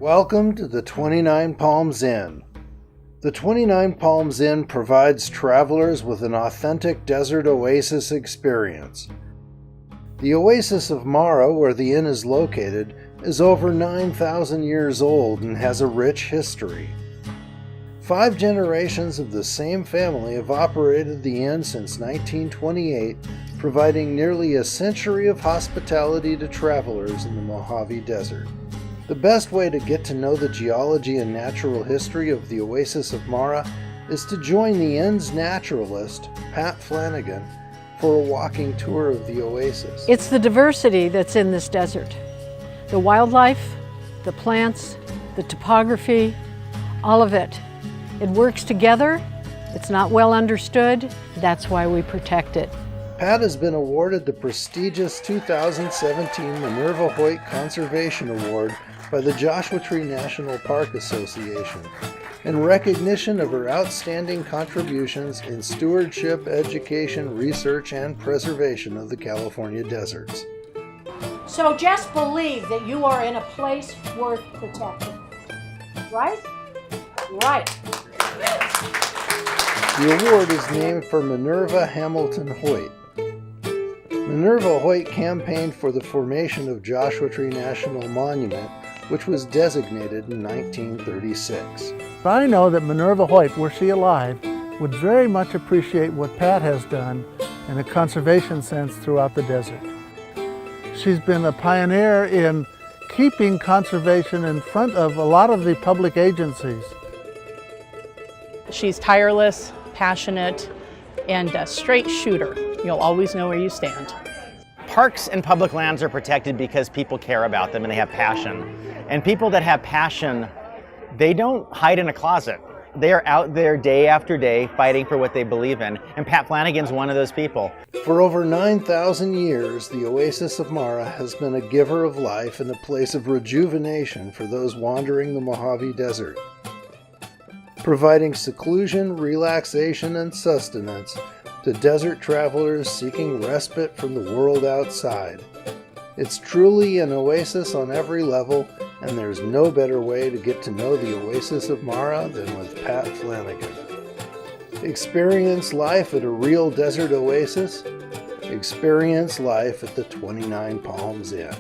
Welcome to the 29 Palms Inn. The 29 Palms Inn provides travelers with an authentic desert oasis experience. The Oasis of Mara, where the inn is located, is over 9,000 years old and has a rich history. 5 generations of the same family have operated the inn since 1928, providing nearly a century of hospitality to travelers in the Mojave Desert. The best way to get to know the geology and natural history of the Oasis of Mara is to join the inn's naturalist, Pat Flanagan, for a walking tour of the oasis. It's the diversity that's in this desert. The wildlife, the plants, the topography, all of it. It works together. It's not well understood. That's why we protect it. Pat has been awarded the prestigious 2017 Minerva Hoyt Conservation Award by the Joshua Tree National Park Association in recognition of her outstanding contributions in stewardship, education, research, and preservation of the California deserts. So just believe that you are in a place worth protecting. Right? Right. The award is named for Minerva Hamilton Hoyt. Minerva Hoyt campaigned for the formation of Joshua Tree National Monument, which was designated in 1936. I know that Minerva Hoyt, were she alive, would very much appreciate what Pat has done in a conservation sense throughout the desert. She's been a pioneer in keeping conservation in front of a lot of the public agencies. She's tireless, passionate, and a straight shooter. You'll always know where you stand. Parks and public lands are protected because people care about them and they have passion. And people that have passion, they don't hide in a closet. They are out there day after day fighting for what they believe in. And Pat Flanagan's one of those people. For over 9,000 years, the Oasis of Mara has been a giver of life and a place of rejuvenation for those wandering the Mojave Desert, providing seclusion, relaxation, and sustenance to desert travelers seeking respite from the world outside. It's truly an oasis on every level, and there's no better way to get to know the Oasis of Mara than with Pat Flanagan. Experience life at a real desert oasis. Experience life at the 29 Palms Inn.